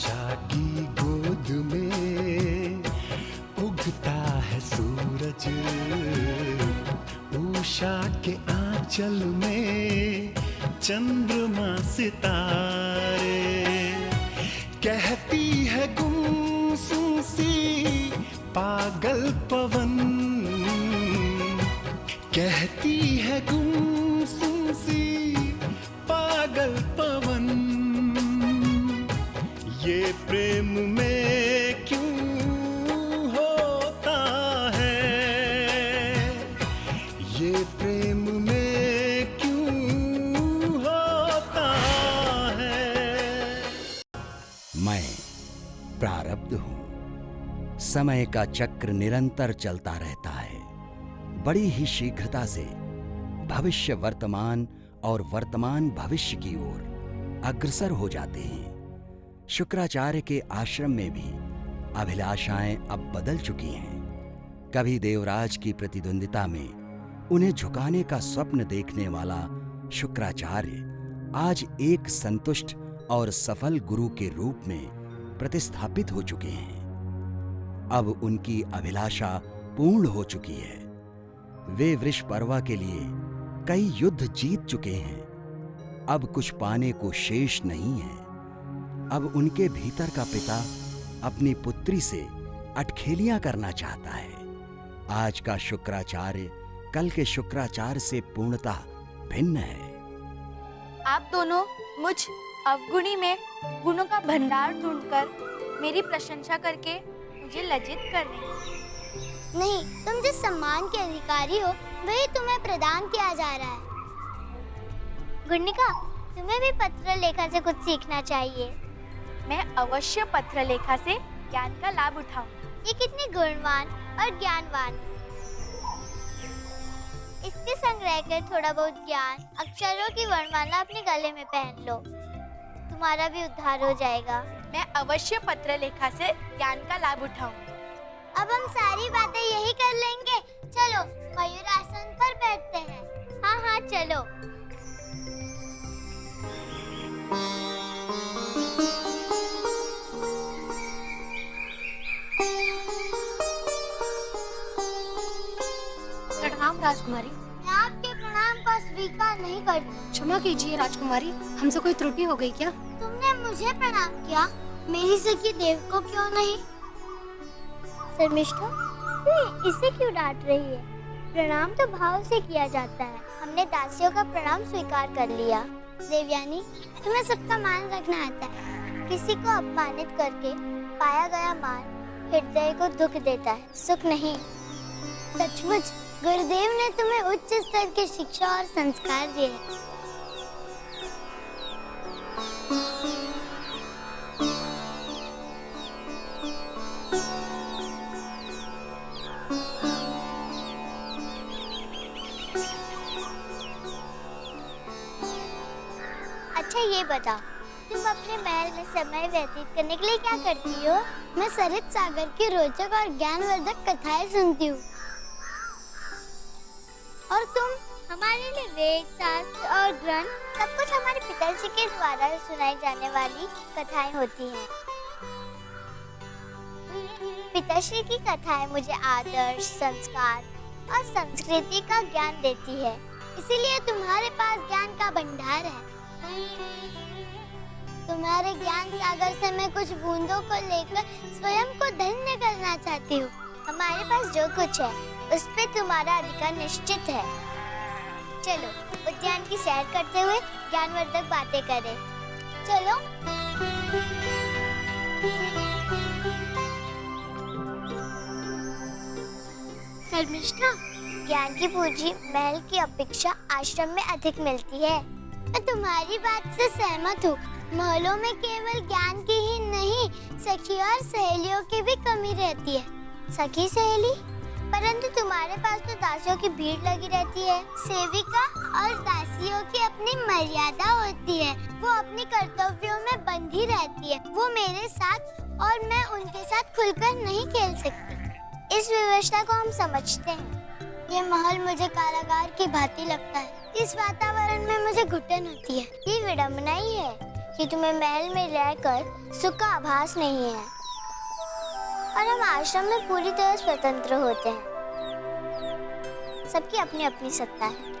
उषा की गोद में उगता है सूरज, उषा के आंचल में चंद्रमा सितारे, कहती है गुमसुम सी पागल पवन, कहती है गुमसुम सी पागल पवन, ये प्रेम में क्यों होता है, ये प्रेम में क्यों होता है। मैं प्रारब्ध हूं। समय का चक्र निरंतर चलता रहता है। बड़ी ही शीघ्रता से भविष्य वर्तमान और वर्तमान भविष्य की ओर अग्रसर हो जाते हैं। शुक्राचार्य के आश्रम में भी अभिलाषाएं अब बदल चुकी हैं। कभी देवराज की प्रतिद्वंदिता में उन्हें झुकाने का स्वप्न देखने वाला शुक्राचार्य आज एक संतुष्ट और सफल गुरु के रूप में प्रतिस्थापित हो चुके हैं। अब उनकी अभिलाषा पूर्ण हो चुकी है। वे वृषपर्वा के लिए कई युद्ध जीत चुके हैं। अब कुछ पाने को शेष नहीं है। अब उनके भीतर का पिता अपनी पुत्री से अटखेलियां करना चाहता है। आज का शुक्राचार्य कल के शुक्राचार्य से पूर्णतः भिन्न है। आप दोनों मुझ अवगुणी में गुणों का भंडार ढूंढकर मेरी प्रशंसा करके मुझे लज्जित कर रहे हैं। नहीं, तुम जिस सम्मान के अधिकारी हो वही तुम्हें प्रदान किया जा रहा है। गुणिका, तुम्हें भी पत्र लेखा से कुछ सीखना चाहिए। मैं अवश्य पत्र लेखा से ज्ञान का लाभ उठाऊं। ये कितने गुणवान और ज्ञानवान। इसके संग रहकर थोड़ा बहुत ज्ञान अक्षरों की वर्णमाला अपने गले में पहन लो, तुम्हारा भी उद्धार हो जाएगा। मैं अवश्य पत्र लेखा से ज्ञान का लाभ उठाऊं। अब हम सारी बातें यही कर लेंगे। चलो मयूरासन पर बैठते हैं। हाँ हाँ चलो। प्रणाम राजकुमारी। मैं आपके प्रणाम का स्वीकार नहीं करती। क्षमा कीजिए राजकुमारी, हमसे कोई त्रुटि हो गई क्या? तुमने मुझे प्रणाम किया, मेरी सखी देव को क्यों नहीं? शर्मिष्ठा, तू इसे क्यों डांट रही है? प्रणाम तो भाव से किया जाता है। हमने दासियों का प्रणाम स्वीकार कर लिया। देवयानी, तुम्हें सबका मान रखना आता है। किसी को अपमानित करके पाया गया मान हृदय को दुख देता है, सुख नहीं। सचमुच गुरुदेव ने तुम्हें उच्च स्तर की शिक्षा और संस्कार दिए। अच्छा ये बताओ, तुम अपने महल में समय व्यतीत करने के लिए क्या करती हो? मैं सरित सागर की रोचक और ज्ञानवर्धक कथाएं सुनती हूँ। और तुम? हमारे लिए वेद, शास्त्र और ग्रंथ सब कुछ हमारे पिताजी के द्वारा सुनाई जाने वाली कथाएं होती हैं। पिताश्री की कथाएं मुझे आदर्श, संस्कार और संस्कृति का ज्ञान देती है। इसीलिए तुम्हारे पास ज्ञान का भंडार है। तुम्हारे ज्ञान सागर से मैं कुछ बूंदों को लेकर स्वयं को धन्य करना चाहती हूँ। हमारे पास जो कुछ है उस पे तुम्हारा अधिकार निश्चित है। चलो उद्यान की सैर करते हुए ज्ञानवर्धक बातें करें। चलो। शर्मिष्ठा, ज्ञान की पूंजी महल की अपेक्षा आश्रम में अधिक मिलती है। मैं तुम्हारी बात से सहमत हूँ। महलों में केवल ज्ञान की ही नहीं, सखी और सहेलियों की भी कमी रहती है। सखी सहेली? परंतु तुम्हारे पास तो दासियों की भीड़ लगी रहती है। सेविका और दासियों की अपनी मर्यादा होती है। वो अपनी कर्तव्यों में बंधी रहती है। वो मेरे साथ और मैं उनके साथ खुलकर नहीं खेल सकती। इस व्यवस्था को हम समझते हैं। ये महल मुझे कारागार की भांति लगता है। इस वातावरण में मुझे घुटन होती है। ये विडम्बना ही है। कि तुम्हें महल में रहकर सुख का आभास नहीं है और हम आश्रम में पूरी तरह स्वतंत्र होते हैं। सबकी अपनी अपनी सत्ता है।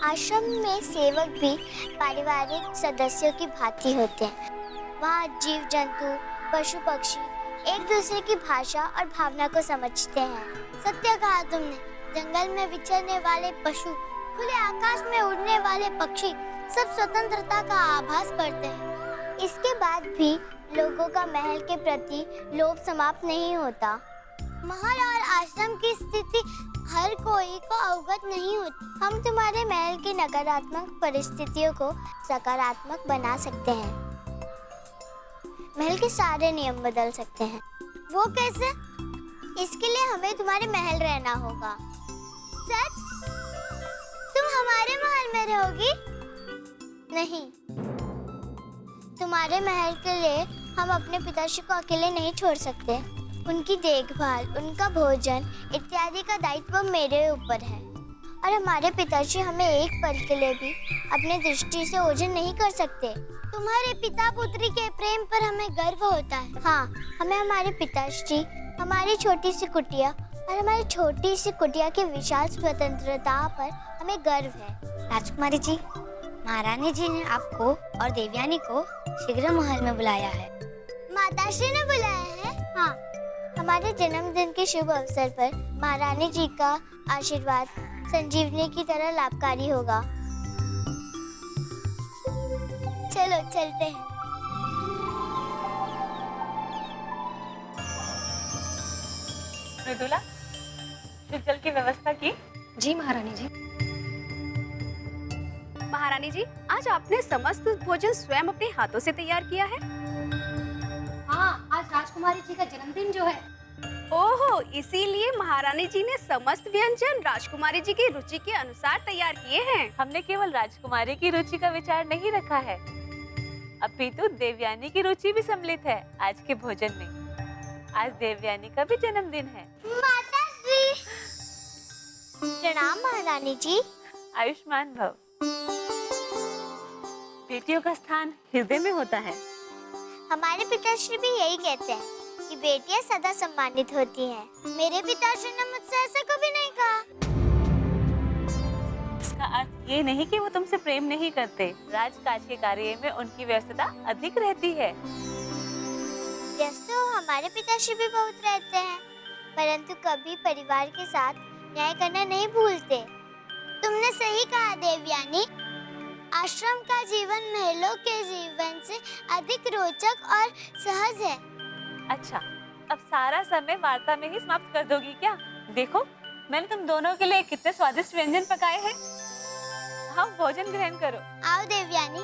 आश्रम में सेवक भी पारिवारिक सदस्यों की भांति होते हैं। वहाँ जीव जंतु, पशु पक्षी एक दूसरे की भाषा और भावना को समझते हैं। सत्य कहा तुमने। जंगल में विचरने वाले पशु, खुले आकाश में उड़ने वाले पक्षी सब स्वतंत्रता का आभास करते हैं। इसके बाद भी लोगों का महल के प्रति लोभ समाप्त नहीं होता। महल और आश्रम की स्थिति हर कोई को अवगत नहीं होती। हम तुम्हारे महल की नकारात्मक परिस्थितियों को सकारात्मक बना सकते हैं। महल के सारे नियम बदल सकते हैं। वो कैसे? इसके लिए हमें तुम्हारे महल रहना होगा। सच? तुम हमारे महल में रहोगी? नहीं। तुम्हारे महल के लिए हम अपने पिताश्री को अकेले नहीं छोड़ सकते। उनकी देखभाल, उनका भोजन इत्यादि का दायित्व मेरे ऊपर है और हमारे पिताश्री हमें एक पल के लिए भी अपने दृष्टि से ओझल नहीं कर सकते। तुम्हारे पिता पुत्री के प्रेम पर हमें गर्व होता है। हाँ, हमें हमारे पिताश्री, हमारी छोटी सी कुटिया और हमारी छोटी सी कुटिया की विशाल स्वतंत्रता पर हमें गर्व है। राजकुमारी जी, महारानी जी ने आपको और देवयानी को शीघ्र महल में बुलाया है। माताश्री ने बुलाया है? हाँ। हमारे जन्मदिन के शुभ अवसर पर महारानी जी का आशीर्वाद संजीवनी की तरह लाभकारी होगा। चलो चलते हैं। मृदुला, शुद्ध जल की व्यवस्था की? जी महारानी जी। महारानी जी, आज आपने समस्त भोजन स्वयं अपने हाथों से तैयार किया है? हाँ, आज राजकुमारी जी का जन्मदिन जो है। ओहो, इसीलिए महारानी जी ने समस्त व्यंजन राजकुमारी जी की रुचि के अनुसार तैयार किए हैं। हमने केवल राजकुमारी की रुचि का विचार नहीं रखा है, अपितु देवयानी की रुचि भी सम्मिलित है आज के भोजन में। आज देवयानी का भी जन्मदिन है। माताश्री, प्रणाम महारानी जी। आयुष्मान भव। बेटियों का स्थान हृदय में होता है। हमारे पिताश्री भी यही कहते हैं कि बेटियां सदा सम्मानित होती हैं। मेरे पिताश्री ने मुझसे ऐसा कभी नहीं कहा। इसका अर्थ ये नहीं कि वो तुमसे प्रेम नहीं करते। राजकाज के कार्य में उनकी व्यस्तता अधिक रहती है। व्यस्त तो हमारे पिताश्री भी बहुत रहते हैं, परंतु कभी परिवार के साथ न्याय करना नहीं भूलते। तुमने सही कहा देवयानी। आश्रम का जीवन महलों के जीवन से अधिक रोचक और सहज है। अच्छा, अब सारा समय वार्ता में ही समाप्त कर दोगी क्या? देखो, मैंने तुम दोनों के लिए कितने स्वादिष्ट व्यंजन पकाए हैं। हाँ, भोजन ग्रहण करो। आओ देवयानी।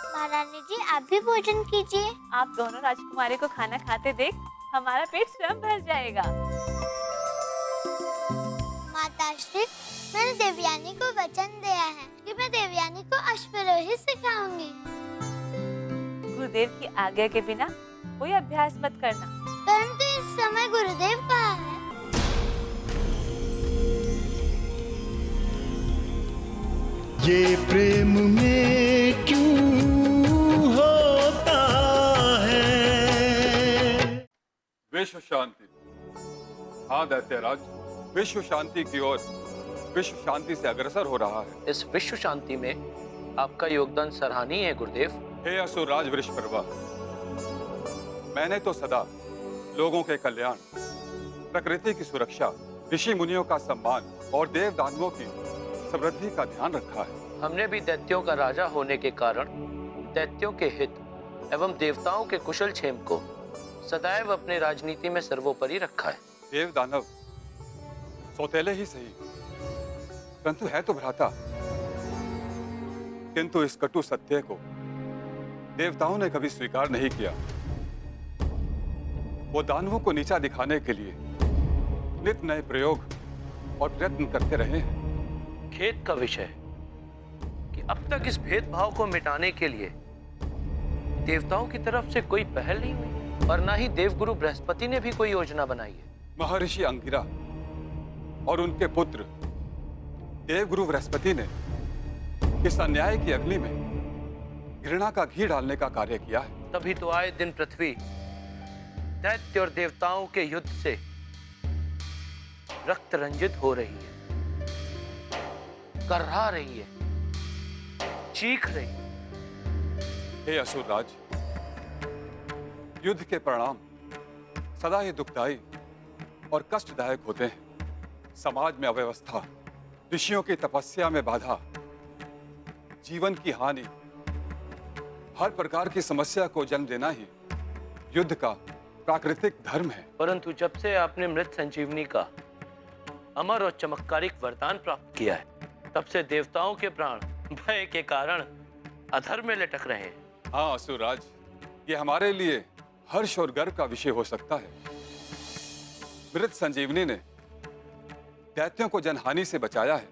महारानी जी, आप भी भोजन कीजिए। आप दोनों राजकुमारी को खाना खाते देख हमारा पेट स्वयं भर जाएगा। माताश्री, मैंने देवयानी को वचन दिया है कि मैं देवयानी को अश्वरोही सिखाऊंगी। गुरुदेव की आज्ञा के बिना कोई अभ्यास मत करना। परंतु इस समय गुरुदेव कहाँ है? ये प्रेम में क्यों होता है? विश्व शांति। हाँ दैत्यराज, विश्व शांति की ओर विश्व शांति से अग्रसर हो रहा है। इस विश्व शांति में आपका योगदान सराहनीय है गुरुदेव। हे असुरराज वृषपर्वा, मैंने तो सदा लोगों के कल्याण, प्रकृति की सुरक्षा, ऋषि मुनियों का सम्मान और देव दानवों की समृद्धि का ध्यान रखा है। हमने भी दैत्यों का राजा होने के कारण दैत्यों के हित एवं देवताओं के कुशल क्षेम को सदैव अपनी राजनीति में सर्वोपरि रखा है। देव दानव सौतेले ही सही, परंतु है तो भ्राता। किंतु इस कटु सत्य को देवताओं ने कभी स्वीकार नहीं किया। वो दानवों को नीचा दिखाने के लिए नित नए प्रयोग और प्रयत्न करते रहे हैं। खेद का विषय कि अब तक इस भेदभाव को मिटाने के लिए देवताओं की तरफ से कोई पहल नहीं हुई और ना ही देवगुरु बृहस्पति ने भी कोई योजना बनाई है। महर्षि अंगिरा और उनके पुत्र देवगुरु बृहस्पति ने इस अन्याय की अग्नि में घृणा का घी डालने का कार्य किया है। तभी तो आए दिन पृथ्वी दैत्य और देवताओं के युद्ध से रक्त रंजित हो रही है, कर्रा रही है, चीख रही है। हे असुरराज, युद्ध के परिणाम सदा ही दुखदायी और कष्टदायक होते हैं। समाज में अव्यवस्था, ऋषियों की तपस्या में बाधा, जीवन की हानि, हर प्रकार की समस्या को जन्म देना ही युद्ध का प्राकृतिक धर्म है। परंतु जब से आपने मृत संजीवनी का अमर और चमत्कारिक वरदान प्राप्त किया है, तब से देवताओं के प्राण भय के कारण अधर्म में लटक रहे हैं। हाँ असुरराज, ये हमारे लिए हर्ष और गर्व का विषय हो सकता है। मृत संजीवनी ने दैत्यों को जनहानि से बचाया है,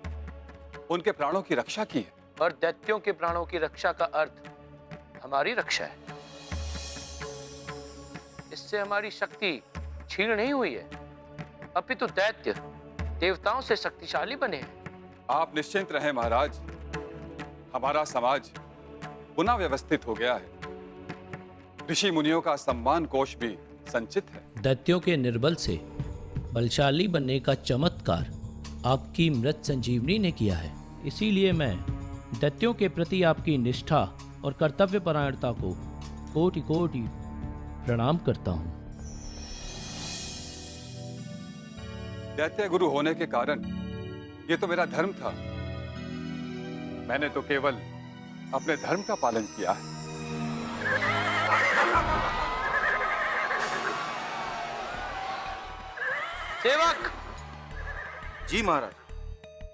उनके प्राणों की रक्षा की है। और दैत्यों के प्राणों की रक्षा का अर्थ हमारी रक्षा है। इससे हमारी शक्ति छीन नहीं हुई है, अपितु दैत्य देवताओं से शक्तिशाली बने हैं। आप निश्चिंत रहें महाराज, हमारा समाज पुनः व्यवस्थित हो गया है। ऋषि मुनियों का सम्मान कोष भी संचित है। दैत्यों के निर्बल से बलशाली बनने का चमत्कार आपकी मृत संजीवनी ने किया है। इसीलिए मैं दैत्यों के प्रति आपकी निष्ठा और कर्तव्य परायणता को कोटि कोटि प्रणाम करता हूँ। दैत्य गुरु होने के कारण ये तो मेरा धर्म था। मैंने तो केवल अपने धर्म का पालन किया है। सेवक! जी महाराज।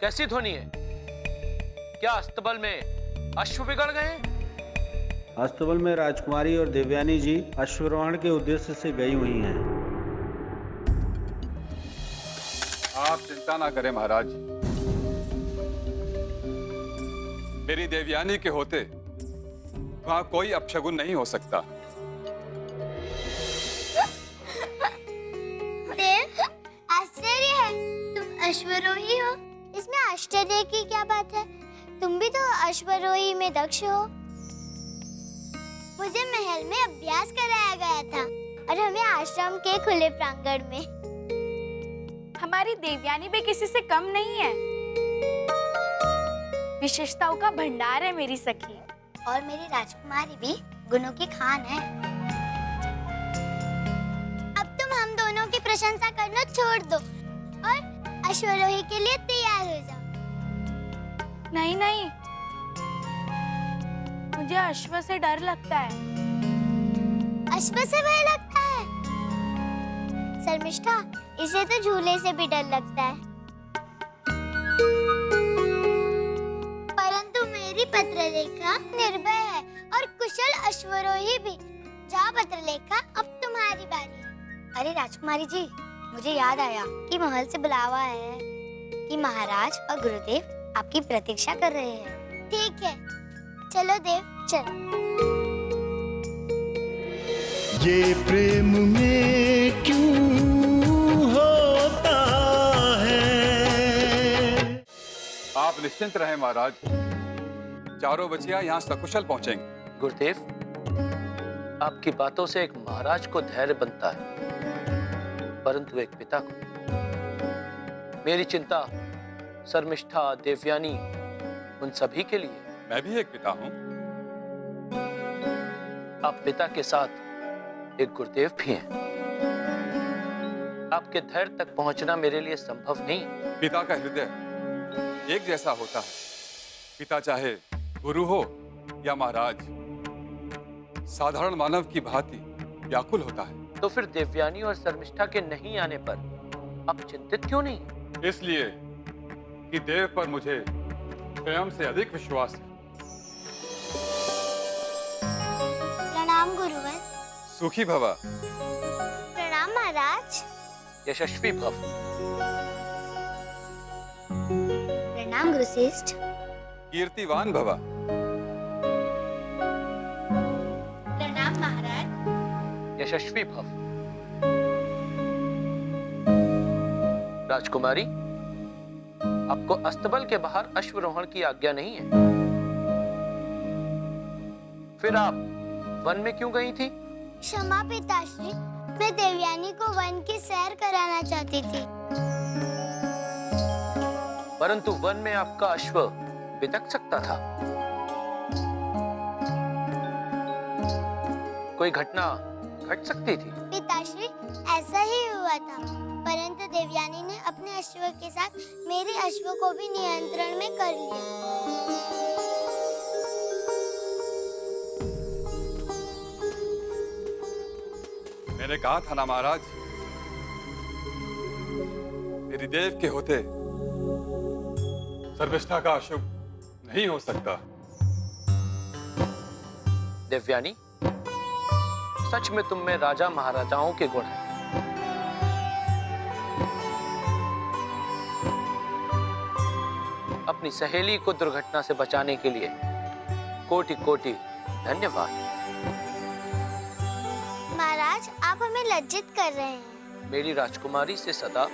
कैसी ध्वनि है? क्या अस्तबल में अश्व बिगड़ गए? अस्तबल में राजकुमारी और देवयानी जी अश्वरोहण के उद्देश्य से गई हुई हैं। आप चिंता ना करें महाराज, मेरी देवयानी के होते वहां कोई अपशगुन नहीं हो सकता। देव, आश्चर्य है, तुम अश्वरोही हो। इसमें आश्चर्य की क्या बात है? तुम भी तो अश्वरोही में दक्ष हो। मुझे महल में अभ्यास कराया गया था और हमें आश्रम के खुले प्रांगण में। हमारी देवयानी भी किसी से कम नहीं है। विशेषताओं का भंडार है मेरी सखी। और मेरी राजकुमारी भी गुणों की खान है। अब तुम हम दोनों की प्रशंसा करना छोड़ दो और अश्वरोही के लिए तैयार हो जाओ। नहीं नहीं, मुझे अश्व से डर लगता है। अश्व से भय लगता है? शर्मिष्ठा, इसे तो झूले से भी डर लगता है। परंतु मेरी पत्रलेखा निर्भय है और कुशल अश्वरोही भी। जाओ पत्रलेखा, अब तुम्हारी बारी है। अरे राजकुमारी जी, मुझे याद आया कि महल से बुलावा है कि महाराज और गुरुदेव आपकी प्रतीक्षा कर रहे हैं। ठीक है, चलो देव, चलो। ये प्रेम में क्यों होता है? आप निश्चिंत रहें महाराज, चारों बचिया यहाँ सकुशल पहुंचेंगे। गुरुदेव, आपकी बातों से एक महाराज को धैर्य बनता है, परंतु एक पिता को। मेरी चिंता शर्मिष्ठा, देवयानी, उन सभी के लिए। मैं भी एक पिता हूँ। आप पिता के साथ एक गुरुदेव भी हैं। आपके धैर्य तक पहुंचना मेरे लिए संभव नहीं। पिता का हृदय एक जैसा होता है। पिता चाहे गुरु हो या महाराज, साधारण मानव की भांति व्याकुल होता है। तो फिर देवयानी और शर्मिष्ठा के नहीं आने पर आप चिंतित क्यों नहीं? इसलिए कि देव पर मुझे स्वयं से अधिक विश्वास है। सुखी भवा। प्रणाम महाराज। यशस्वी भव। प्रणाम गुरुश्रेष्ठ। कीर्तिवान भवा। प्रणाम महाराज। यशस्वी भव। राजकुमारी, आपको अस्तबल के बाहर अश्वरोहण की आज्ञा नहीं है। फिर आप वन में क्यों गई थी? क्षमा पिताश्री, मैं देवयानी को वन की सैर कराना चाहती थी। परंतु वन में आपका अश्व बितक सकता था। कोई घटना घट सकती थी। पिताश्री, ऐसा ही हुआ था, परंतु देवयानी ने अपने अश्व के साथ मेरे अश्व को भी नियंत्रण में कर लिया। मैंने कहा था ना महाराज, मेरी देव के होते सर्विष्ठा का अशुभ नहीं हो सकता। देवयानी, सच में तुम में राजा महाराजाओं के गुण हैं। अपनी सहेली को दुर्घटना से बचाने के लिए कोटि कोटि धन्यवाद। महाराज, आप हमें लज्जित कर रहे हैं। मेरी राजकुमारी से सदा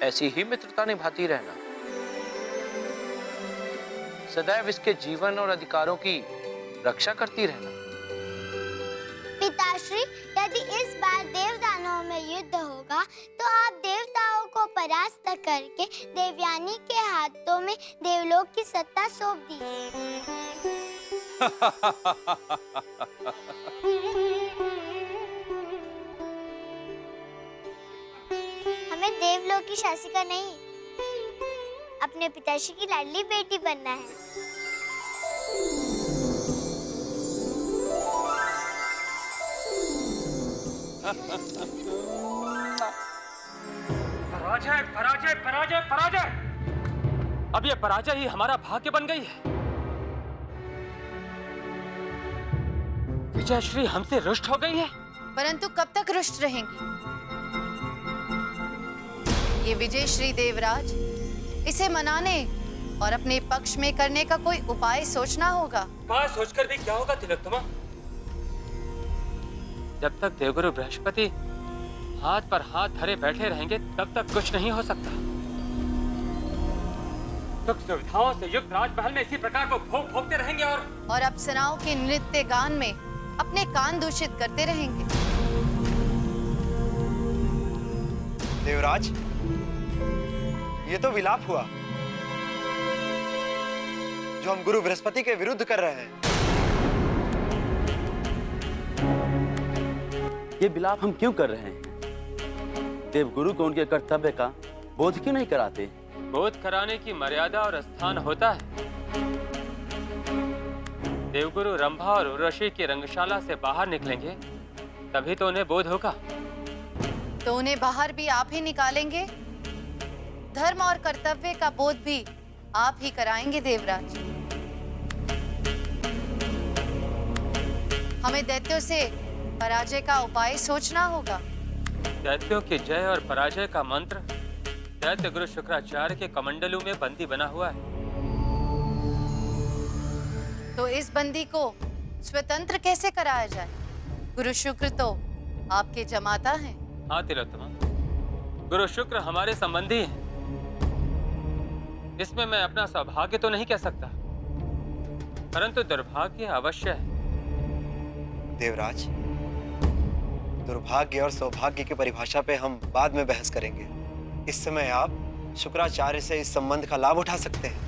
ऐसी ही मित्रता निभाती रहना। सदैव इसके जीवन और अधिकारों की रक्षा करती रहना। पिताश्री, यदि इस बार देवदानों में युद्ध होगा तो आप देवताओं को परास्त करके देवयानी के हाथों में देवलोक की सत्ता सौंप दीजिए। हमें देवलोक की शासिका नहीं, अपने पिताश्री की लाडली बेटी बनना है। पराजय पराजय पराजय पराजय। अब ये पराजय ही हमारा भाग्य बन गई है। विजयश्री हमसे रुष्ट हो गई है। परंतु कब तक रुष्ट रहेंगी? ये विजयश्री देवराज, इसे मनाने और अपने पक्ष में करने का कोई उपाय सोचना होगा। उपाय सोचकर भी क्या होगा तिलोत्तमा? जब तक देवगुरु बृहस्पति हाथ पर हाथ धरे बैठे रहेंगे तब तक कुछ नहीं हो सकता। सुख सुविधाओं से युक्त राजमहल में इसी प्रकार को भोगते रहेंगे और अप्सराओं के नृत्य गान में अपने कान दूषित करते रहेंगे। देवराज, ये तो विलाप हुआ जो हम गुरु बृहस्पति के विरुद्ध कर रहे हैं। ये विलाप हम क्यों कर रहे हैं? देवगुरु को उनके कर्तव्य का बोध क्यों नहीं कराते? बोध कराने की मर्यादा और स्थान होता है। देवगुरु रंभा और उर्वशी की रंगशाला से बाहर निकलेंगे तभी तो उन्हें बोध होगा। तो उन्हें बाहर भी आप ही निकालेंगे? धर्म और कर्तव्य का बोध भी आप ही कराएंगे देवराज। हमें दैत्यों से पराजय का उपाय सोचना होगा। दैत्यों की जय और पराजय का मंत्र दैत्य गुरु शुक्राचार्य के कमंडलू में बंदी बना हुआ है। तो इस बंदी को स्वतंत्र कैसे कराया जाए? गुरु शुक्र तो आपके जमाता हैं। हाँ तिलोत्तमा, गुरु शुक्र हमारे संबंधी हैं। इसमें मैं अपना सौभाग्य तो नहीं कह सकता, परंतु दुर्भाग्य अवश्य है। देवराज, दुर्भाग्य और सौभाग्य की परिभाषा पे हम बाद में बहस करेंगे। इस समय आप शुक्राचार्य से इस संबंध का लाभ उठा सकते हैं।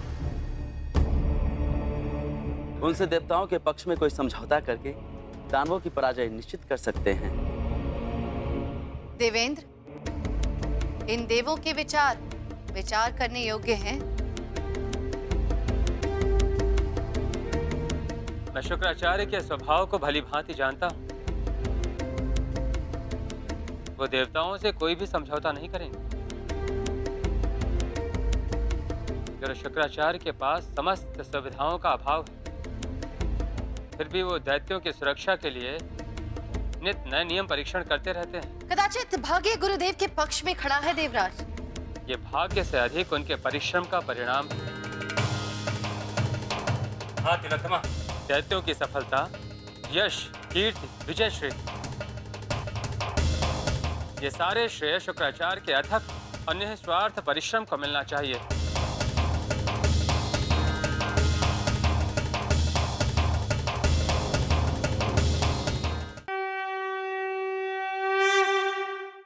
उनसे देवताओं के पक्ष में कोई समझौता करके दानवों की पराजय निश्चित कर सकते हैं। देवेंद्र, इन देवों के विचार करने योग्य हैं। मैं शुक्राचार्य के स्वभाव को भली भांति जानता हूँ। वो देवताओं से कोई भी समझौता नहीं करेंगे। गुरु शुक्राचार्य के पास समस्त सुविधाओं का अभाव है, फिर भी वो दैत्यों की सुरक्षा के लिए नित नए नियम परीक्षण करते रहते हैं। कदाचित भाग्य गुरुदेव के पक्ष में खड़ा है देवराज। ये भाग्य से अधिक उनके परिश्रम का परिणाम है। हाँ तिलोत्तमा, दैत्यों की सफलता, यश, कीर्ति, विजय श्री, ये सारे श्रेय शुक्राचार्य के अथक और निस्वार्थ परिश्रम को मिलना चाहिए।